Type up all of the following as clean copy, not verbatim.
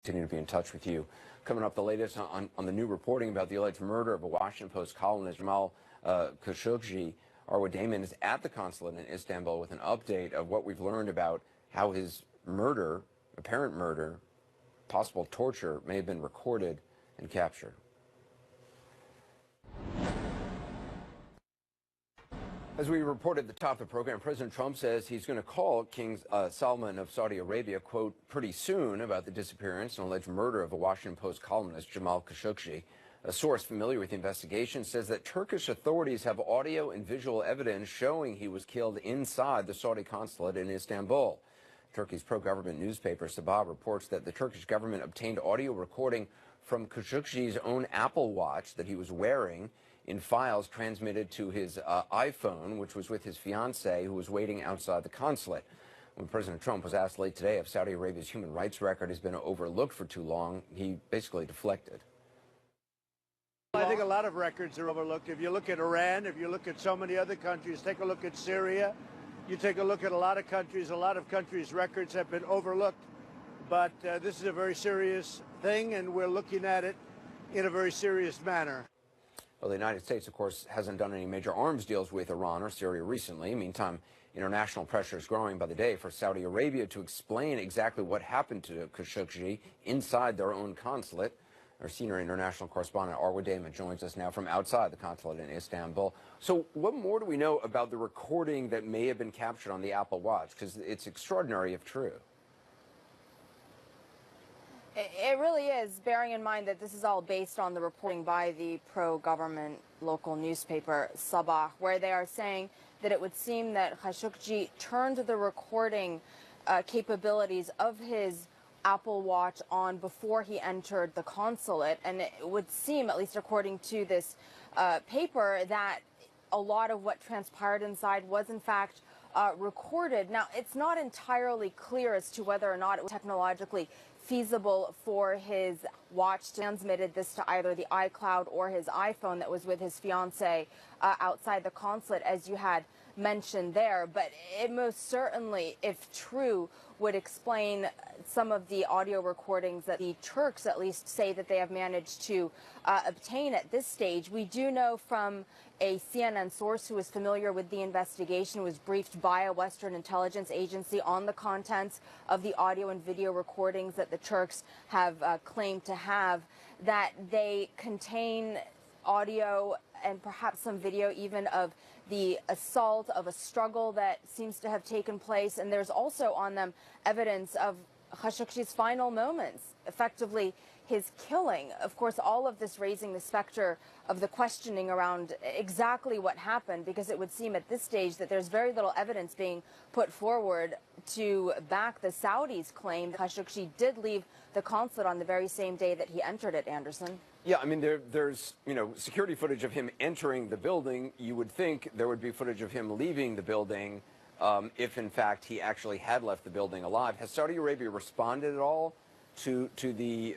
Continue to be in touch with you. Coming up, the latest on the new reporting about the alleged murder of a Washington Post columnist, Jamal Khashoggi. Arwa Damon is at the consulate in Istanbul with an update of what we've learned about how his murder, apparent murder, possible torture may have been recorded and captured. As we reported at the top of the program, President Trump says he's going to call King Salman of Saudi Arabia, quote, pretty soon about the disappearance and alleged murder of a Washington Post columnist, Jamal Khashoggi. A source familiar with the investigation says that Turkish authorities have audio and visual evidence showing he was killed inside the Saudi consulate in Istanbul. Turkey's pro-government newspaper Sabah reports that the Turkish government obtained audio recording from Khashoggi's own Apple Watch that he was wearing in files transmitted to his iPhone, which was with his fiancée, who was waiting outside the consulate. When President Trump was asked late today if Saudi Arabia's human rights record has been overlooked for too long, he basically deflected. I think a lot of records are overlooked. If you look at Iran, if you look at so many other countries, take a look at Syria, you take a look at a lot of countries' records have been overlooked. But this is a very serious thing, and we're looking at it in a very serious manner. Well, the United States, of course, hasn't done any major arms deals with Iran or Syria recently. Meantime, international pressure is growing by the day for Saudi Arabia to explain exactly what happened to Khashoggi inside their own consulate. Our senior international correspondent, Arwa Damon, joins us now from outside the consulate in Istanbul. So what more do we know about the recording that may have been captured on the Apple Watch? Because it's extraordinary if true. It really is, bearing in mind that this is all based on the reporting by the pro-government local newspaper Sabah, where they are saying that it would seem that Khashoggi turned the recording capabilities of his Apple Watch on before he entered the consulate. And it would seem, at least according to this paper, that a lot of what transpired inside was in fact recorded. Now, it's not entirely clear as to whether or not it was technologically feasible for his watch to transmitted this to either the iCloud or his iPhone that was with his fiancée outside the consulate, as you had mentioned there. But it most certainly, if true, would explain some of the audio recordings that the Turks at least say that they have managed to obtain at this stage. We do know from a CNN source who is familiar with the investigation, was briefed by a Western intelligence agency on the contents of the audio and video recordings that the Turks have claimed to have, that they contain audio and perhaps some video even of the assault, of a struggle that seems to have taken place. And there's also on them evidence of Khashoggi's final moments, effectively his killing. Of course, all of this raising the specter of the questioning around exactly what happened, because it would seem at this stage that there's very little evidence being put forward to back the Saudis' claim that Khashoggi did leave the consulate on the very same day that he entered it, Anderson. Yeah, I mean, there's, security footage of him entering the building. You would think there would be footage of him leaving the building if, in fact, he actually had left the building alive. Has Saudi Arabia responded at all to the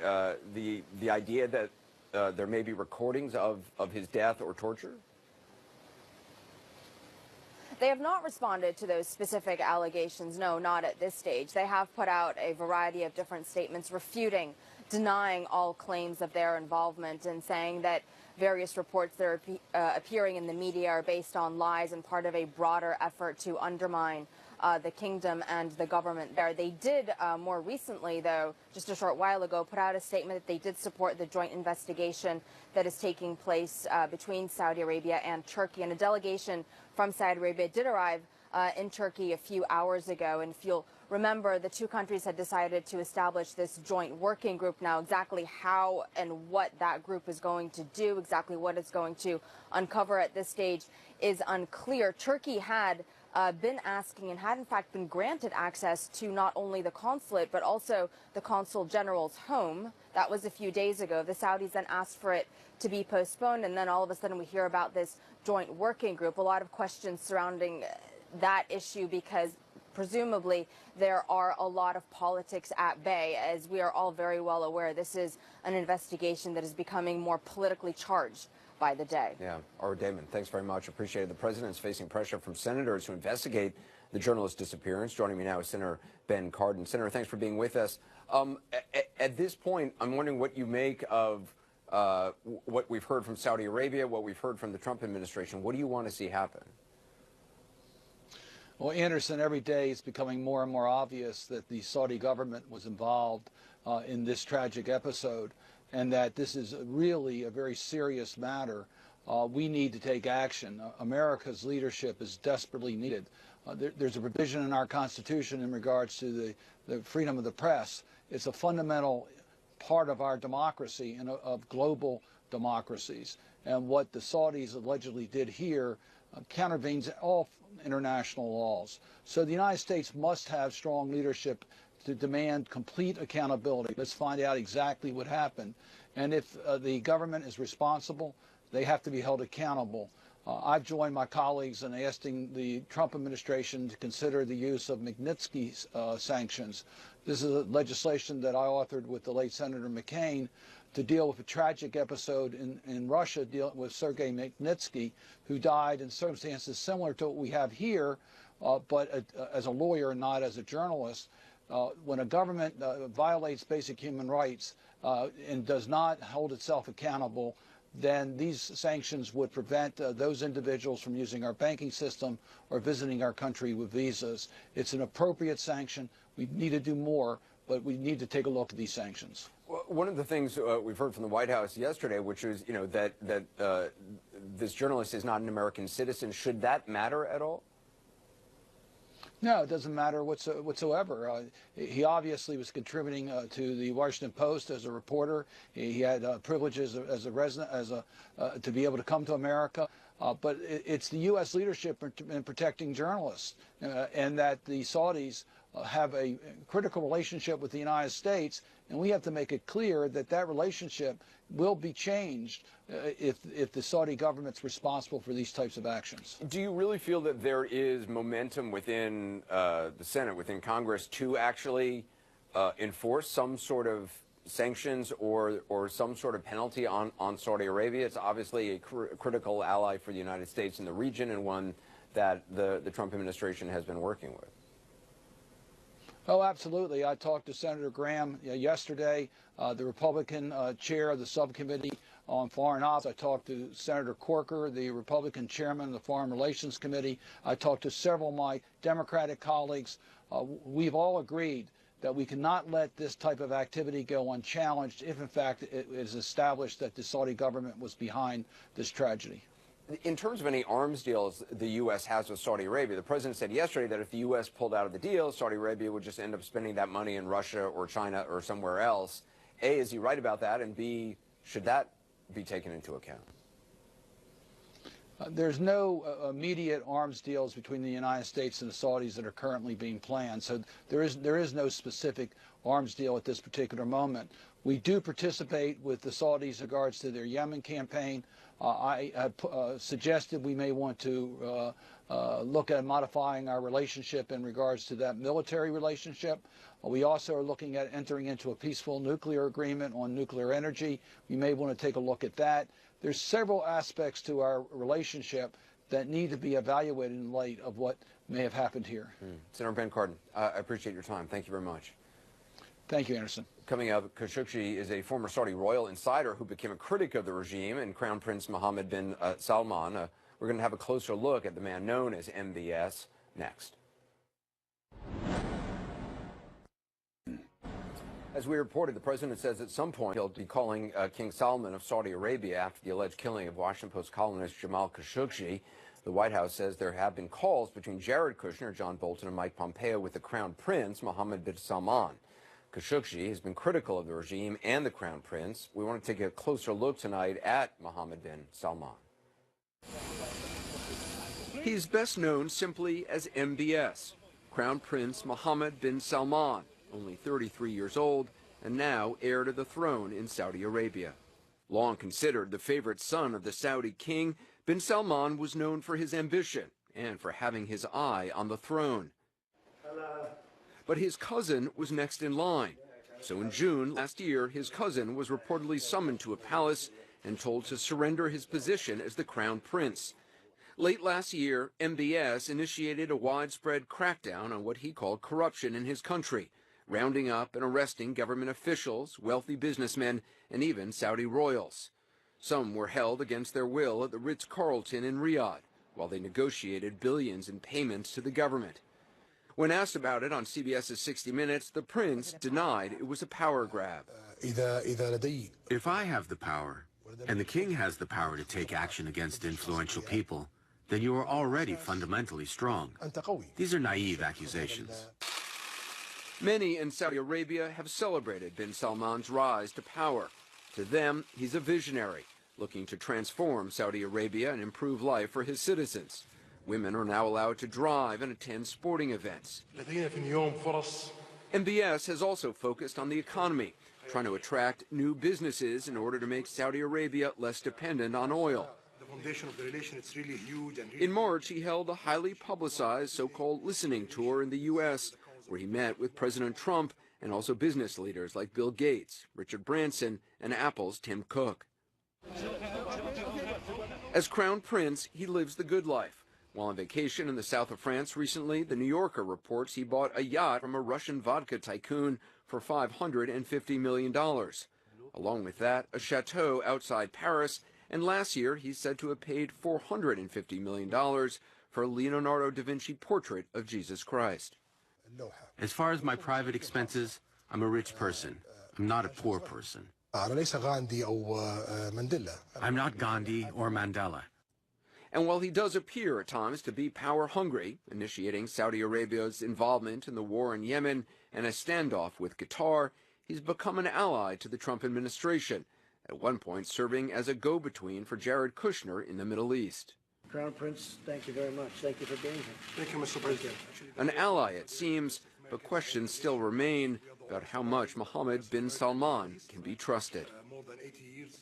idea that there may be recordings of his death or torture? They have not responded to those specific allegations, no, not at this stage. They have put out a variety of different statements refuting, denying all claims of their involvement, and saying that various reports that are appearing in the media are based on lies and part of a broader effort to undermine the kingdom and the government there. They did more recently, though, just a short while ago, put out a statement that they did support the joint investigation that is taking place between Saudi Arabia and Turkey. And a delegation from Saudi Arabia did arrive in Turkey a few hours ago. And if you'll remember, the two countries had decided to establish this joint working group. Now, exactly how and what that group is going to do, exactly what it's going to uncover at this stage is unclear. Turkey had been asking and had in fact been granted access to not only the consulate but also the consul general's home. That was a few days ago. The Saudis then asked for it to be postponed, and then all of a sudden we hear about this joint working group. A lot of questions surrounding that issue, because presumably there are a lot of politics at bay. As we are all very well aware, this is an investigation that is becoming more politically charged by the day. Yeah. Arwa Damon, thanks very much. Appreciate it. The president is facing pressure from senators to investigate the journalist's disappearance. Joining me now is Senator Ben Cardin. Senator, thanks for being with us. At this point, I'm wondering what you make of what we've heard from Saudi Arabia, what we've heard from the Trump administration. What do you want to see happen? Well, Anderson, every day it's becoming more and more obvious that the Saudi government was involved in this tragic episode, and that this is really a very serious matter. We need to take action. America's leadership is desperately needed. There's a provision in our Constitution in regards to the freedom of the press. It's a fundamental part of our democracy and of global democracies. And what the Saudis allegedly did here countervenes all international laws. So the United States must have strong leadership to demand complete accountability. Let's find out exactly what happened. And if the government is responsible, they have to be held accountable. I've joined my colleagues in asking the Trump administration to consider the use of Magnitsky sanctions. This is a legislation that I authored with the late Senator McCain to deal with a tragic episode in Russia dealing with Sergei Magnitsky, who died in circumstances similar to what we have here, but as a lawyer, not as a journalist. When a government violates basic human rights and does not hold itself accountable, then these sanctions would prevent those individuals from using our banking system or visiting our country with visas. It's an appropriate sanction. We need to do more, but we need to take a look at these sanctions. Well, one of the things we've heard from the White House yesterday, which is, that this journalist is not an American citizen. Should that matter at all? No, it doesn't matter whatsoever. He obviously was contributing to the Washington Post as a reporter. He had privileges as a resident, to be able to come to America. But it's the U.S. leadership in protecting journalists, and that the Saudis have a critical relationship with the United States, and we have to make it clear that that relationship will be changed if the Saudi government's responsible for these types of actions. Do you really feel that there is momentum within the Senate, within Congress, to actually enforce some sort of sanctions or some sort of penalty on Saudi Arabia? It's obviously a critical ally for the United States in the region, and one that the Trump administration has been working with. Oh, absolutely. I talked to Senator Graham yesterday, the Republican chair of the subcommittee on foreign ops. I talked to Senator Corker, the Republican chairman of the Foreign Relations Committee. I talked to several of my Democratic colleagues. We've all agreed that we cannot let this type of activity go unchallenged if, in fact, it is established that the Saudi government was behind this tragedy. In terms of any arms deals the U.S. has with Saudi Arabia, the president said yesterday that if the U.S. pulled out of the deal, Saudi Arabia would just end up spending that money in Russia or China or somewhere else. A, is he right about that? And B, should that be taken into account? There's no immediate arms deals between the United States and the Saudis that are currently being planned. So there is no specific arms deal at this particular moment. We do participate with the Saudis in regards to their Yemen campaign. I have suggested we may want to look at modifying our relationship in regards to that military relationship. We also are looking at entering into a peaceful nuclear agreement on nuclear energy. We may want to take a look at that. There's several aspects to our relationship that need to be evaluated in light of what may have happened here. Senator Ben Cardin, I appreciate your time. Thank you very much. Thank you, Anderson. Coming up, Khashoggi is a former Saudi royal insider who became a critic of the regime, and Crown Prince Mohammed bin Salman. We're going to have a closer look at the man known as MBS next. As we reported, the president says at some point he'll be calling King Salman of Saudi Arabia after the alleged killing of Washington Post columnist Jamal Khashoggi. The White House says there have been calls between Jared Kushner, John Bolton, and Mike Pompeo with the Crown Prince Mohammed bin Salman. Khashoggi has been critical of the regime and the Crown Prince. We want to take a closer look tonight at Mohammed bin Salman. He's best known simply as MBS, Crown Prince Mohammed bin Salman, only 33 years old and now heir to the throne in Saudi Arabia. Long considered the favorite son of the Saudi king, bin Salman was known for his ambition and for having his eye on the throne. But his cousin was next in line. So in June last year, his cousin was reportedly summoned to a palace and told to surrender his position as the crown prince. Late last year, MBS initiated a widespread crackdown on what he called corruption in his country, rounding up and arresting government officials, wealthy businessmen, and even Saudi royals. Some were held against their will at the Ritz-Carlton in Riyadh, while they negotiated billions in payments to the government. When asked about it on CBS's 60 Minutes, the prince denied it was a power grab. If I have the power, and the king has the power to take action against influential people, then you are already fundamentally strong. These are naive accusations. Many in Saudi Arabia have celebrated bin Salman's rise to power. To them, he's a visionary, looking to transform Saudi Arabia and improve life for his citizens. Women are now allowed to drive and attend sporting events. MBS has also focused on the economy, trying to attract new businesses in order to make Saudi Arabia less dependent on oil. The foundation of the relation, it's really huge. In March, he held a highly publicized so-called listening tour in the U.S., where he met with President Trump and also business leaders like Bill Gates, Richard Branson, and Apple's Tim Cook. As Crown Prince, he lives the good life. While on vacation in the south of France recently, The New Yorker reports he bought a yacht from a Russian vodka tycoon for $550 million. Along with that, a chateau outside Paris, and last year he's said to have paid $450 million for a Leonardo da Vinci portrait of Jesus Christ. As far as my private expenses, I'm a rich person. I'm not a poor person. I'm not Gandhi or Mandela. And while he does appear at times to be power-hungry, initiating Saudi Arabia's involvement in the war in Yemen and a standoff with Qatar, he's become an ally to the Trump administration, at one point serving as a go-between for Jared Kushner in the Middle East. Crown Prince, thank you very much. Thank you for being here. Thank you, Mr. President. An ally, it seems, but questions still remain about how much Mohammed bin Salman can be trusted. More than 80 years.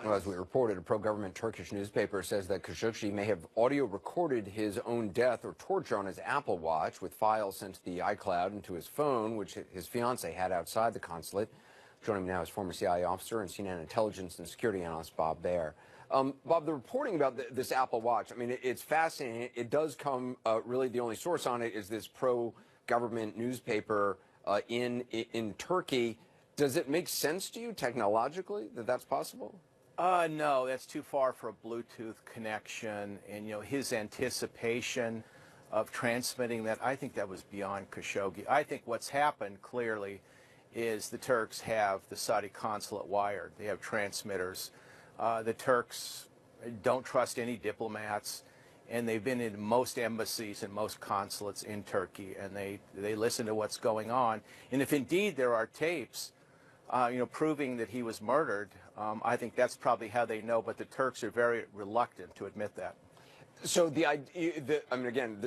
Well, as we reported, a pro-government Turkish newspaper says that Khashoggi may have audio recorded his own death or torture on his Apple Watch with files sent to the iCloud and to his phone, which his fiancée had outside the consulate. Joining me now is former CIA officer and CNN intelligence and security analyst Bob Baer. Bob, the reporting about this Apple Watch, I mean, it's fascinating. It does come, really the only source on it is this pro-government newspaper in Turkey. Does it make sense to you technologically that that's possible? No, that's too far for a Bluetooth connection, and his anticipation of transmitting that, I think that was beyond Khashoggi. I think what's happened clearly is the Turks have the Saudi consulate wired. They have transmitters. The Turks don't trust any diplomats, and they've been in most embassies and most consulates in Turkey, and they listen to what's going on. And if indeed there are tapes, proving that he was murdered, I think that's probably how they know, but the Turks are very reluctant to admit that. So I mean, again,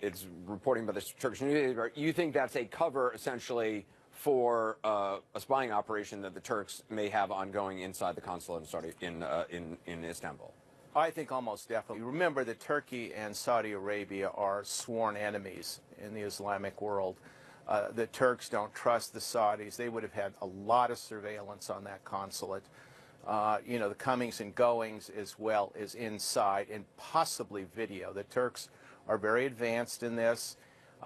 it's reporting by the Turkish newspaper. You think that's a cover, essentially, for a spying operation that the Turks may have ongoing inside the consulate in Istanbul? I think almost definitely. Remember that Turkey and Saudi Arabia are sworn enemies in the Islamic world. The Turks don't trust the Saudis. They would have had a lot of surveillance on that consulate. The comings and goings as well as inside, and possibly video. The Turks are very advanced in this.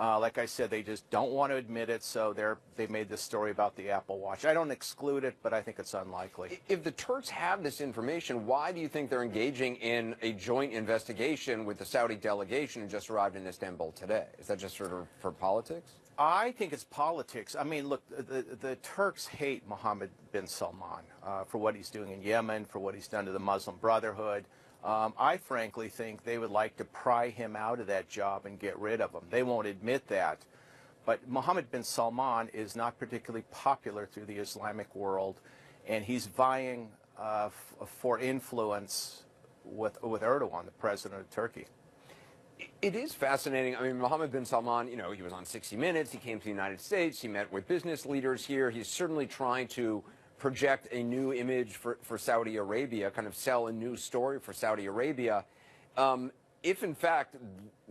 Like I said, they just don't want to admit it, so they made this story about the Apple Watch. I don't exclude it, but I think it's unlikely. If the Turks have this information, why do you think they're engaging in a joint investigation with the Saudi delegation who just arrived in Istanbul today? Is that just sort of for politics? I think it's politics. I mean, look, the Turks hate Mohammed bin Salman for what he's doing in Yemen, for what he's done to the Muslim Brotherhood. I frankly think they would like to pry him out of that job and get rid of him. They won't admit that. But Mohammed bin Salman is not particularly popular through the Islamic world, and he's vying for influence with Erdogan, the president of Turkey. It is fascinating. I mean, Mohammed bin Salman, he was on 60 Minutes. He came to the United States. He met with business leaders here. He's certainly trying to project a new image for Saudi Arabia, kind of sell a new story for Saudi Arabia. If, in fact,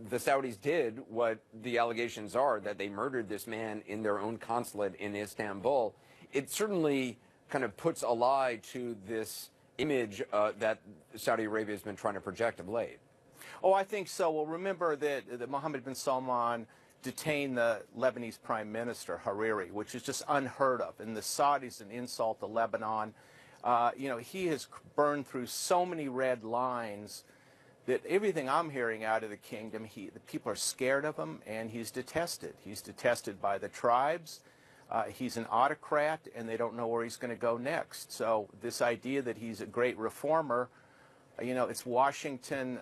the Saudis did what the allegations are, that they murdered this man in their own consulate in Istanbul, it certainly kind of puts a lie to this image that Saudi Arabia has been trying to project of late. Oh, I think so. Well, remember that Mohammed bin Salman detain the Lebanese Prime Minister, Hariri, which is just unheard of. And the Saudis, an insult to Lebanon. You know, he has burned through so many red lines that everything I'm hearing out of the kingdom, the people are scared of him, and he's detested. He's detested by the tribes. He's an autocrat, and they don't know where he's going to go next. So this idea that he's a great reformer, you know, it's Washington,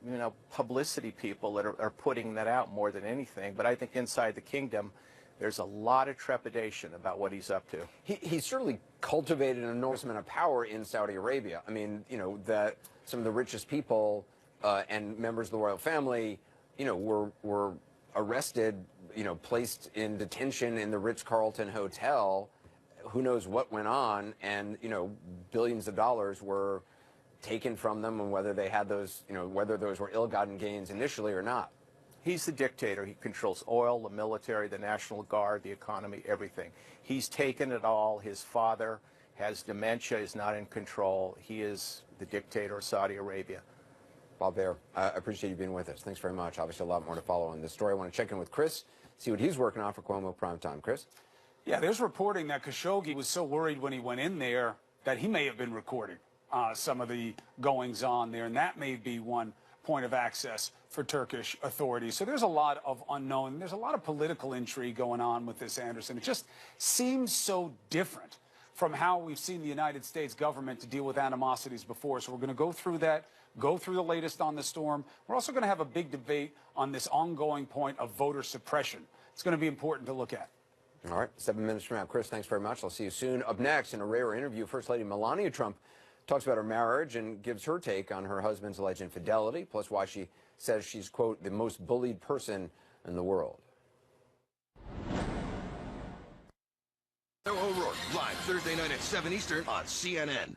you know, publicity people that are putting that out more than anything. But I think inside the kingdom, there's a lot of trepidation about what he's up to. He certainly cultivated an enormous amount of power in Saudi Arabia. I mean, you know, that some of the richest people and members of the royal family, you know, were arrested, you know, placed in detention in the Ritz-Carlton Hotel. Who knows what went on, and, you know, billions of dollars were taken from them, and whether they had those, you know, whether those were ill-gotten gains initially or not. He's the dictator. He controls oil, the military, the National Guard, the economy, everything. He's taken it all. His father has dementia, is not in control. He is the dictator of Saudi Arabia. Bob Baer, I appreciate you being with us. Thanks very much. Obviously, a lot more to follow on this story. I want to check in with Chris, see what he's working on for Cuomo Primetime. Chris? Yeah, there's reporting that Khashoggi was so worried when he went in there that he may have been recording some of the goings-on there, and that may be one point of access for Turkish authorities. So there's a lot of unknown. There's a lot of political intrigue going on with this, Anderson. It just seems so different from how we've seen the United States government to deal with animosities before. So we're going to go through that, go through the latest on the storm. We're also going to have a big debate on this ongoing point of voter suppression. It's going to be important to look at. All right, 7 minutes from now. Chris, thanks very much. I'll see you soon. Up next, in a rare interview, First Lady Melania Trump talks about her marriage and gives her take on her husband's alleged infidelity, plus why she says she's, quote, the most bullied person in the world. O'Rourke, live Thursday night at 7 Eastern on CNN.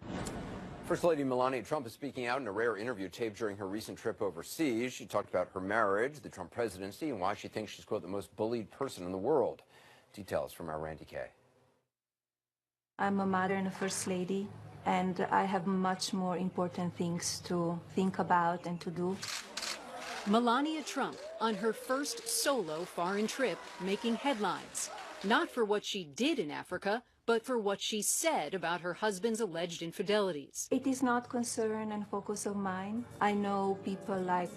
First Lady Melania Trump is speaking out in a rare interview taped during her recent trip overseas. She talked about her marriage, the Trump presidency, and why she thinks she's, quote, the most bullied person in the world. Details from our Randy Kay. I'm a mother and a first lady, and I have much more important things to think about and to do. Melania Trump on her first solo foreign trip, making headlines. Not for what she did in Africa, but for what she said about her husband's alleged infidelities. It is not concern and focus of mine. I know people like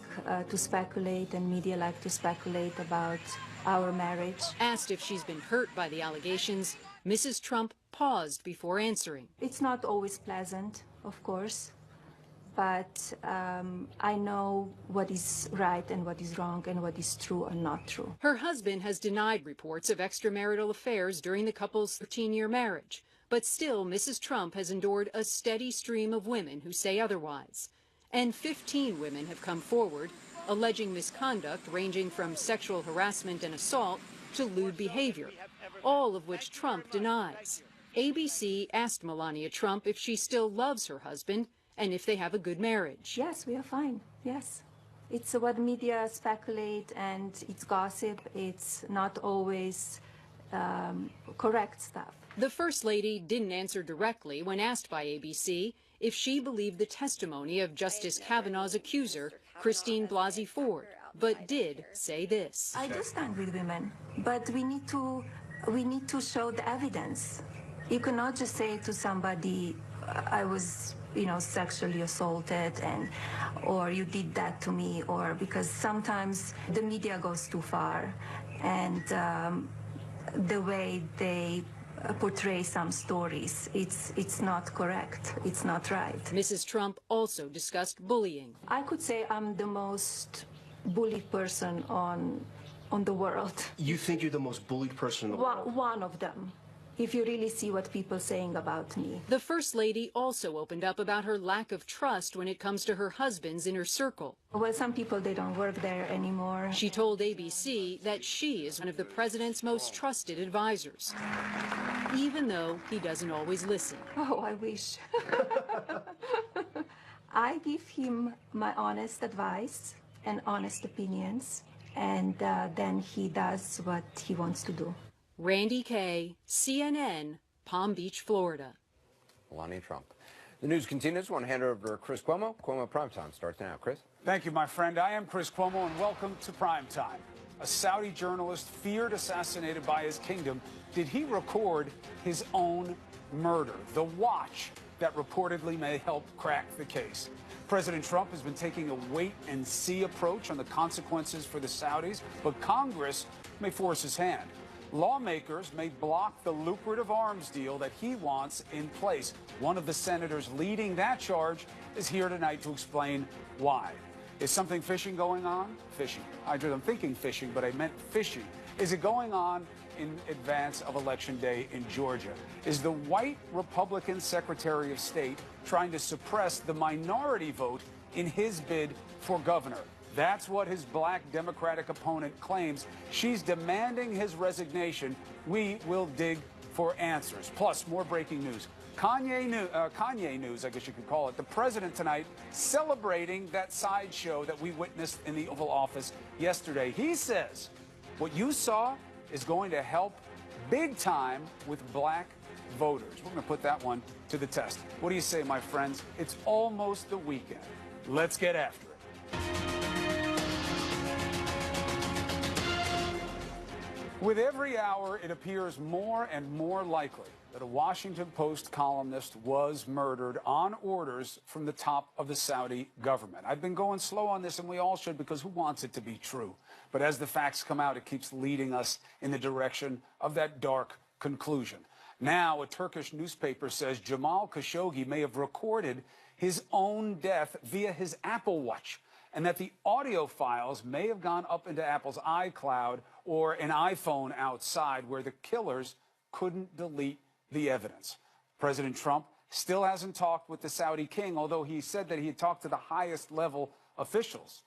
to speculate, and media like to speculate about our marriage. Asked if she's been hurt by the allegations, Mrs. Trump paused before answering. It's not always pleasant, of course, but I know what is right and what is wrong and what is true or not true. Her husband has denied reports of extramarital affairs during the couple's 13-year marriage, but still Mrs. Trump has endured a steady stream of women who say otherwise. And 15 women have come forward alleging misconduct ranging from sexual harassment and assault to lewd behavior, all of which Trump denies. ABC asked Melania Trump if she still loves her husband and if they have a good marriage. Yes, we are fine. Yes. It's what media speculate, and it's gossip. It's not always correct stuff. The First Lady didn't answer directly when asked by ABC if she believed the testimony of Justice Kavanaugh's accuser, Christine Blasey Ford, but did say this. I do stand with women, but we need to show the evidence. You cannot just say to somebody, I was, sexually assaulted, or you did that to me, or because sometimes the media goes too far, and the way they portray some stories, it's not correct. It's not right. Mrs. Trump also discussed bullying. I could say I'm the most bullied person on the world. You think you're the most bullied person in the world? One of them, if you really see what people are saying about me. The First Lady also opened up about her lack of trust when it comes to her husband's inner circle. Well, some people, they don't work there anymore. She told ABC that she is one of the president's most trusted advisors, even though he doesn't always listen. Oh, I wish. I give him my honest advice and honest opinions, and then he does what he wants to do. Randy Kay, CNN, Palm Beach, Florida. Melania Trump. The news continues. I want to hand it over to Chris Cuomo. Cuomo Primetime starts now. Chris? Thank you, my friend. I am Chris Cuomo, and welcome to Primetime. a Saudi journalist feared assassinated by his kingdom, did he record his own murder? The watch that reportedly may help crack the case. President Trump has been taking a wait-and-see approach on the consequences for the Saudis, but Congress may force his hand. Lawmakers may block the lucrative arms deal that he wants in place. One of the senators leading that charge is here tonight to explain why. Is something fishy going on? Fishing. I'm thinking fishing, but I meant fishing. Is it going on in advance of Election Day in Georgia? Is the white Republican Secretary of State trying to suppress the minority vote in his bid for governor? That's what his black Democratic opponent claims. She's demanding his resignation. We will dig for answers. Plus, more breaking news. Kanye news, I guess you could call it. The president tonight celebrating that sideshow that we witnessed in the Oval Office yesterday. He says what you saw is going to help big time with black voters. We're going to put that one to the test. What do you say, my friends? It's almost the weekend. Let's get after it. With every hour, it appears more and more likely that a Washington Post columnist was murdered on orders from the top of the Saudi government. I've been going slow on this, and we all should, because who wants it to be true? But as the facts come out, it keeps leading us in the direction of that dark conclusion. Now, a Turkish newspaper says Jamal Khashoggi may have recorded his own death via his Apple Watch, and that the audio files may have gone up into Apple's iCloud or an iPhone outside, where the killers couldn't delete the evidence. President Trump still hasn't talked with the Saudi king, although he said that he had talked to the highest level officials.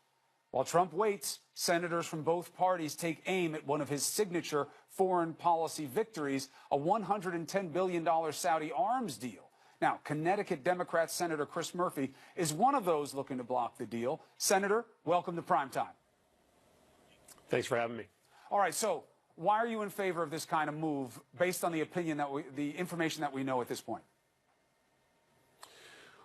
While Trump waits, senators from both parties take aim at one of his signature foreign policy victories, a $110 billion Saudi arms deal. Now, Connecticut Democrat Senator Chris Murphy is one of those looking to block the deal. Senator, welcome to Primetime. Thanks for having me. All right, so why are you in favor of this kind of move based on the opinion that the information that we know at this point?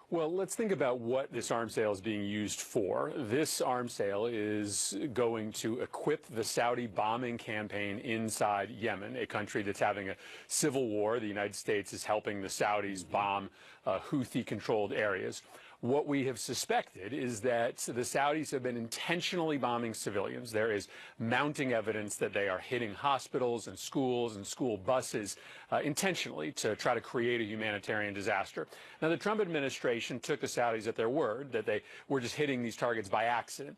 Well, let's think about what this arms sale is being used for. This arms sale is going to equip the Saudi bombing campaign inside Yemen, a country that's having a civil war. The United States is helping the Saudis bomb Houthi-controlled areas. What we have suspected is that the Saudis have been intentionally bombing civilians. There is mounting evidence that they are hitting hospitals and school buses intentionally to try to create a humanitarian disaster. Now, the Trump administration took the Saudis at their word that they were just hitting these targets by accident.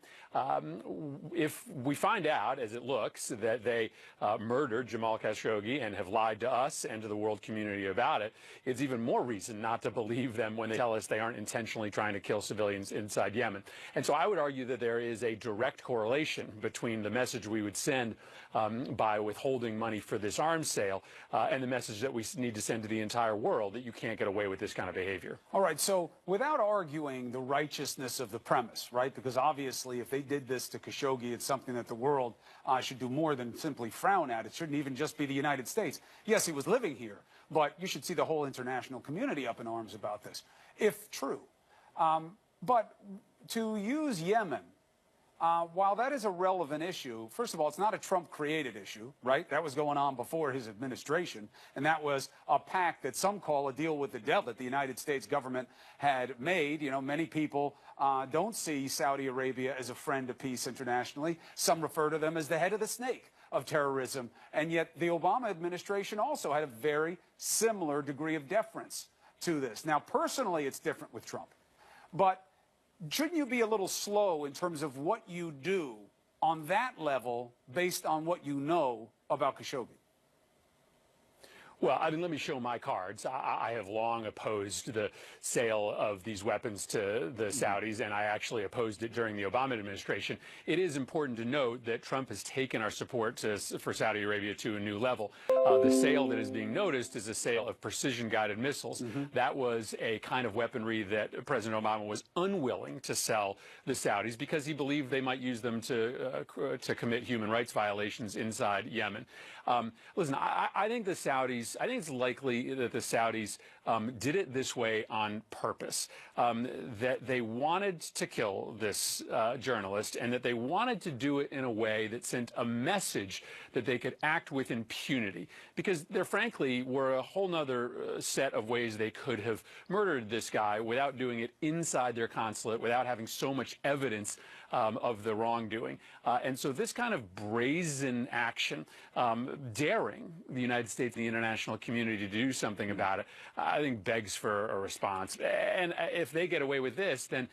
If we find out, as it looks, that they murdered Jamal Khashoggi and have lied to us and to the world community about it, it's even more reason not to believe them when they tell us they aren't intentionally trying to kill civilians inside Yemen. And so I would argue that there is a direct correlation between the message we would send by withholding money for this arms sale and the message that we need to send to the entire world that you can't get away with this kind of behavior. All right, so without arguing the righteousness of the premise, right, because obviously if they did this to Khashoggi, it's something that the world should do more than simply frown at. It shouldn't even just be the United States. Yes, he was living here, but you should see the whole international community up in arms about this, if true. But to use Yemen, while that is a relevant issue, first of all, it's not a Trump-created issue, right? That was going on before his administration, and that was a pact that some call a deal with the devil that the United States government had made. You know, many people don't see Saudi Arabia as a friend of peace internationally. Some refer to them as the head of the snake of terrorism, and yet the Obama administration also had a very similar degree of deference to this. Now, personally, it's different with Trump. But shouldn't you be a little slow in terms of what you do on that level based on what you know about Khashoggi? Well, I mean, let me show my cards. I have long opposed the sale of these weapons to the Saudis, and I actually opposed it during the Obama administration. It is important to note that Trump has taken our support for Saudi Arabia to a new level. The sale that is being noticed is a sale of precision-guided missiles. That was a kind of weaponry that President Obama was unwilling to sell the Saudis because he believed they might use them to commit human rights violations inside Yemen. Listen, I think the Saudis I think it's likely that the Saudis did it this way on purpose, that they wanted to kill this journalist and that they wanted to do it in a way that sent a message that they could act with impunity, because there frankly were a whole nother set of ways they could have murdered this guy without doing it inside their consulate, without having so much evidence of the wrongdoing. And so this kind of brazen action, daring the United States and the international community to do something about it, I think begs for a response. And if they get away with this, then,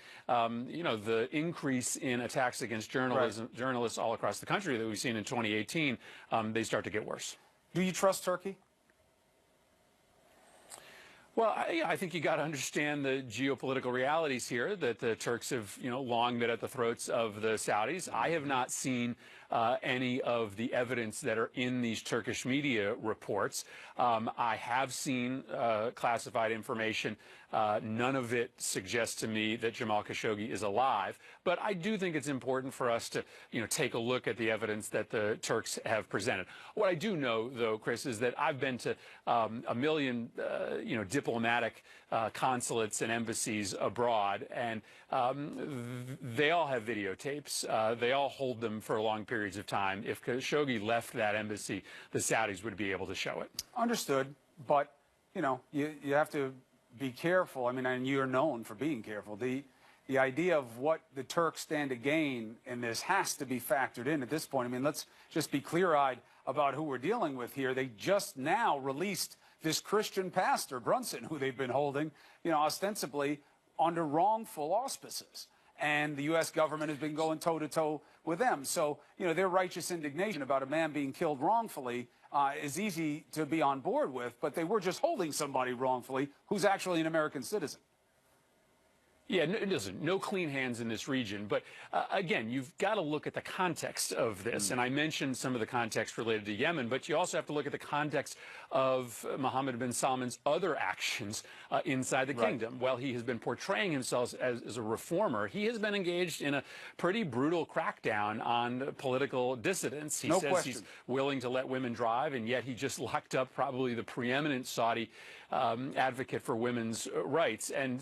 you know, the increase in attacks against journalists all across the country that we've seen in 2018, they start to get worse. Do you trust Turkey? Well, I think you got to understand the geopolitical realities here, that the Turks have, you know, long been at the throats of the Saudis. I have not seen any of the evidence that are in these Turkish media reports. I have seen classified information. None of it suggests to me that Jamal Khashoggi is alive. But I do think it's important for us to, you know, take a look at the evidence that the Turks have presented. What I do know, though, Chris, is that I've been to a million, you know, diplomatic consulates and embassies abroad, and they all have videotapes. They all hold them for long periods of time. If Khashoggi left that embassy, the Saudis would be able to show it. Understood, but, you know, you have to be careful. I mean, and you're known for being careful. The idea of what the Turks stand to gain in this has to be factored in at this point. I mean, let's just be clear-eyed about who we're dealing with here. They just now released this Christian pastor, Brunson, who they've been holding, you know, ostensibly under wrongful auspices. And the U.S. government has been going toe-to-toe with them. So, you know, their righteous indignation about a man being killed wrongfully is easy to be on board with, but they were just holding somebody wrongfully who's actually an American citizen. Yeah, no clean hands in this region. But again, you've got to look at the context of this. And I mentioned some of the context related to Yemen, but you also have to look at the context of Mohammed bin Salman's other actions inside the kingdom. While he has been portraying himself as a reformer, he has been engaged in a pretty brutal crackdown on political dissidents. He says he's willing to let women drive, and yet he just locked up probably the preeminent Saudi advocate for women's rights. And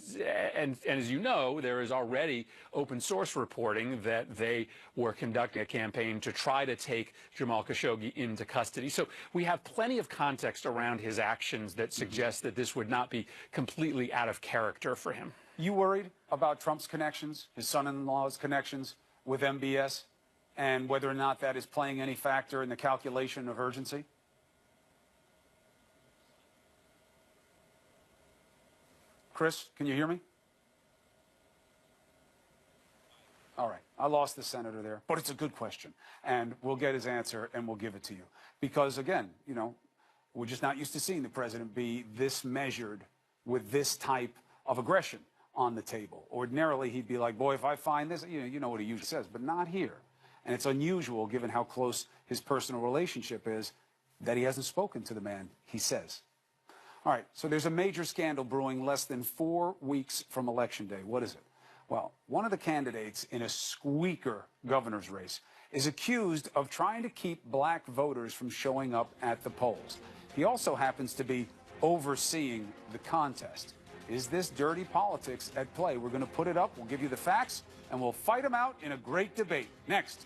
as you know, there is already open source reporting that they were conducting a campaign to try to take Jamal Khashoggi into custody. So we have plenty of context around his actions that suggest that this would not be completely out of character for him. You worried about Trump's connections, his son-in-law's connections with MBS, and whether or not that is playing any factor in the calculation of urgency? Chris, can you hear me? All right. I lost the senator there, but it's a good question. And we'll get his answer and we'll give it to you. Because, again, you know, we're just not used to seeing the president be this measured with this type of aggression on the table. Ordinarily, he'd be like, boy, if I find this, you know what he usually says, but not here. And it's unusual, given how close his personal relationship is, that he hasn't spoken to the man, he says. All right, so there's a major scandal brewing less than 4 weeks from Election Day. What is it? Well, one of the candidates in a squeaker governor's race is accused of trying to keep black voters from showing up at the polls. He also happens to be overseeing the contest. Is this dirty politics at play? We're going to put it up, we'll give you the facts, and we'll fight them out in a great debate. Next.